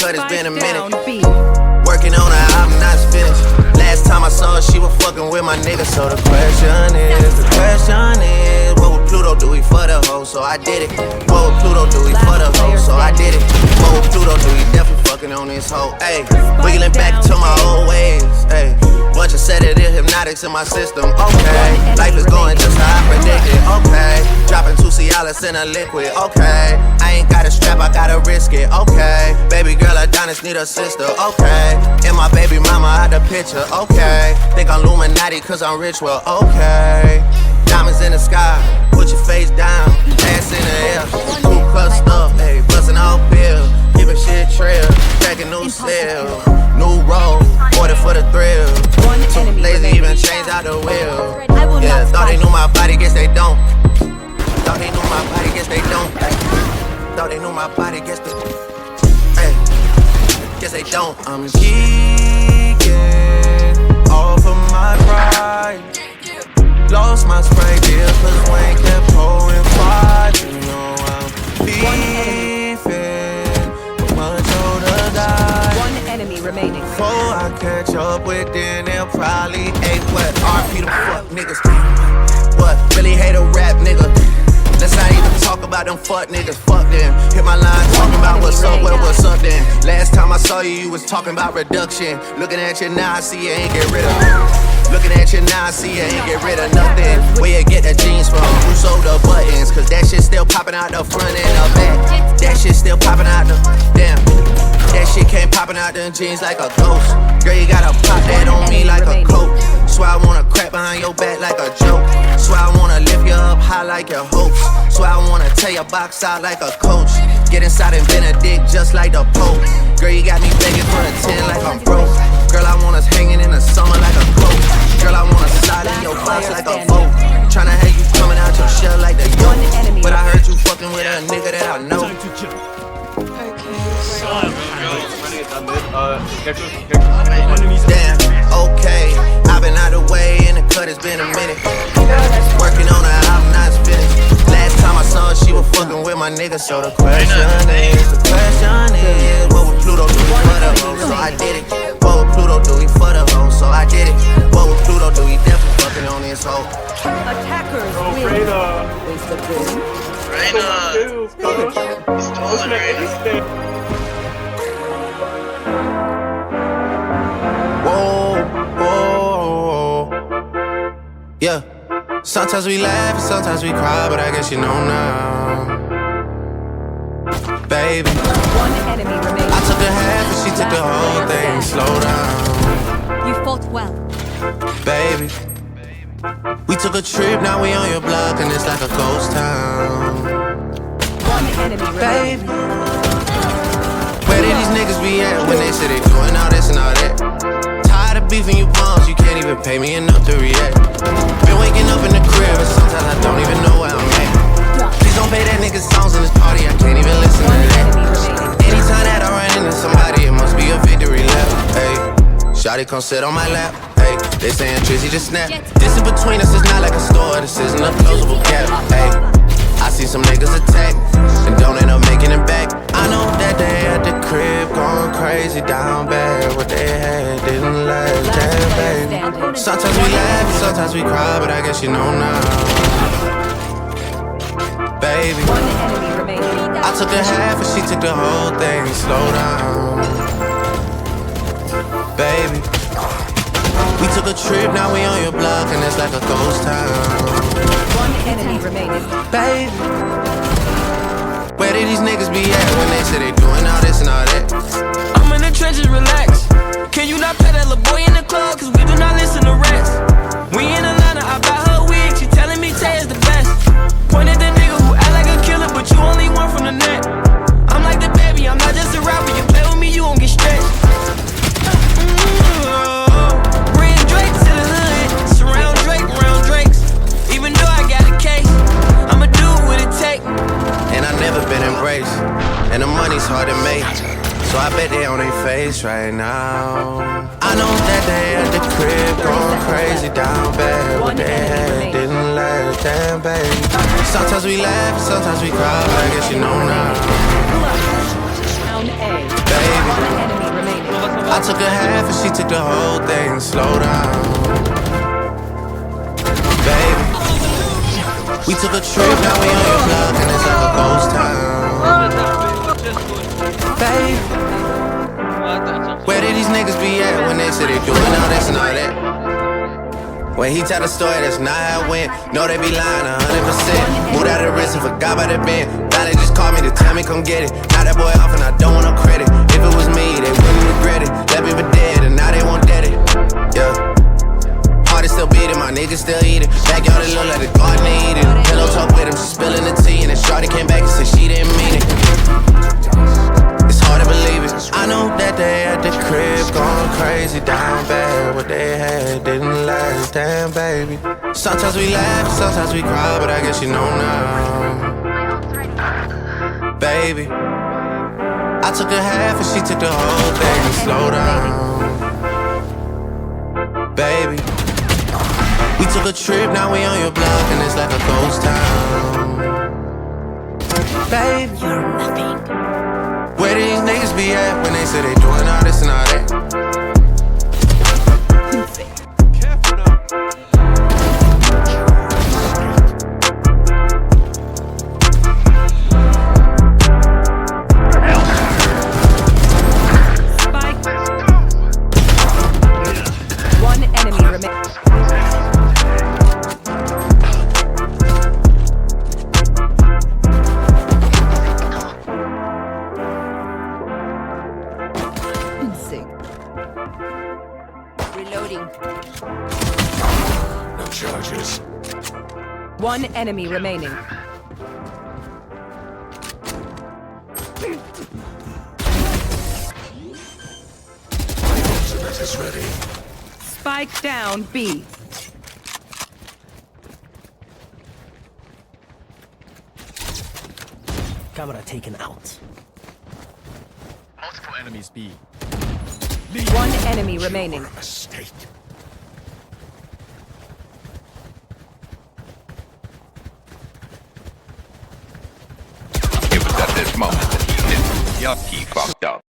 cut, it's been a minute. Working on her album, not finished. Last time I saw her, she was fucking with my nigga. So the question is, what would Pluto do? He for the hoe, so I did it. What would Pluto do? He for the hoe, so I did it. What would Pluto do? He definitely fucking on this hoe. Ayy, wiggling back to my old ways. Ayy, bunch of sedative hypnotics in my system. Okay, life is going just how I predicted. Okay, dropping 2 Cialis in a liquid. Okay, I ain't got a strap, I gotta risk it. Okay, baby girl Adonis need a sister. Okay, and my baby mama out the picture. Okay, think I'm Illuminati cause I'm rich. Well, okay, diamonds in the sky, put your face down, ass in the air. Cool club stuff, ayy, bustin' all pills, giving shit trail, cracking new cell, new roll, order for the thrill. Too lazy even change out the wheel. Yeah, thought they knew my body, guess they don't. Thought they knew my body, guess they don't. Thought they knew my body, guess they don't. Guess they don't. I'm geeking off of my pride. Lost my spray deal cause Wayne kept pouring fire. You know I'm beefing, but much older die. One enemy remaining. Before I catch up with them, they'll probably ain't what RP them fuck niggas. What, really hate a rap nigga? Let's not even talk about them fuck niggas, fuck them. Hit my line talking about what's up, well, what's up then. Last time I saw you, you was talking about reduction. Looking at you now, I see you ain't get rid of it. Looking at you now, I see you ain't get rid of nothing. Where you get the jeans from? Who sold the buttons? Cause that shit still popping out the front and the back. That shit still popping out the, damn. That shit came popping out them jeans like a ghost. Girl, you gotta pop that on me like a coat. Swear I wanna crack behind your back like a joke. Swear I wanna lift you up high like your hopes. Swear I wanna tear your box out like a coach. Get inside and Benedict just like the Pope. Girl, you got me begging for a 10 like I'm broke. Girl, I want us hanging in the summer like a coat. Girl, I wanna slide in your box like a boat. Tryna have you coming out your shell like the yoke. But I heard you fucking with a nigga that I know. Damn, okay, I've been out the way and the cut, it's been a minute. Working on her album, not finished. Last time I saw her, she was fucking with my nigga. So the question is, what would Pluto do for the hoe? So I did it. What would Pluto do for the hoe? So I did it. What would Pluto do? He definitely fucking on his hoe. Attackers win. Waste of good. He's stolen, Reyna. Whoa. Yeah. Sometimes we laugh and sometimes we cry, but I guess you know now. Baby, One enemy remaining. I took a half and she took the whole thing. Slow down, You fought well. baby. We took a trip, now we on your block and it's like a ghost town. One enemy remaining. Baby, where did these niggas be at when they say they doing all this and all that? Tired of beefing you bums, you can't even pay me enough to react. Been waking up in the crib and sometimes I don't even know where I'm at. Please don't play that nigga songs in this party, I can't even listen to that. Anytime that I run into somebody, it must be a victory lap. Hey, shawty come sit on my lap. Hey, they saying Trizzy just snap. This in between us is not like a store, this isn't a closable gap. Hey, I see some niggas attack and don't end up making it back. I know that they at the crib going crazy down bad. What they had didn't last, damn baby. Sometimes we laugh and sometimes we cry, but I guess you know now. Baby, One enemy remaining. I took a half and she took the whole thing. Slow down, baby. We took a trip, now we on your block and it's like a ghost town. One enemy remaining. Baby, where did these niggas be at when they say they doing all this and all that? I'm in the trenches, relax. Can you not pet that little boy in the club? Cause we do not listen to rest. We in Atlanta, I buy her wig. She telling me Tay is the best. Pointed the nigga who act like a killer, but you only one from the net. I'm like the baby, I'm not just a rapper. You play with me, you won't get stretched. Bring Drake to the hood. Surround Drake, round Drakes. Even though I got a case, I'ma do what it take. And I've never been embraced, and the money's hard to make. So I bet they on their face right now. I know that they at the crib going crazy down bad. What they had didn't last, damn baby. Sometimes we laugh, sometimes we cry, but I guess you know now. Round A. Baby, baby. One enemy remaining. I took a half and she took the whole thing. Slow down, baby. We took a trip, now we on your block and it's like a ghost town, baby. Where did these niggas be at when they say they doing all this and all that? When he tell the story, that's not how it went. No, they be lying 100%. Moved out of the wrist and forgot about the bend. Now they just call me to tell me come get it. Now that boy off and I don't want no credit. If it was me, they wouldn't regret it. Left me for dead and now they won't dead it. Yeah. Heart is still beating, my niggas still eating. Backyard it look like the garden they eating. Pillow talk with him, she spilling the tea. And then Shorty came back and said she didn't mean it. It's hard to believe it. I know that they at the crib going crazy down bad. What they had didn't last, damn baby. Sometimes we laugh, sometimes we cry, but I guess you know now, baby. I took a half and she took the whole thing. Slow down, baby. We took a trip, now we on your block and it's like a ghost town, baby. You're nothing. Where these niggas be at when they say they doing all this and all that? Careful now. Spike. One enemy remaining. Reloading. No charges. One enemy remaining. Ultimate is ready. Spike down B. Camera taken out. Multiple enemies B. One enemy remaining. Mistake. It was at this moment that he knew. Yup, he fucked up.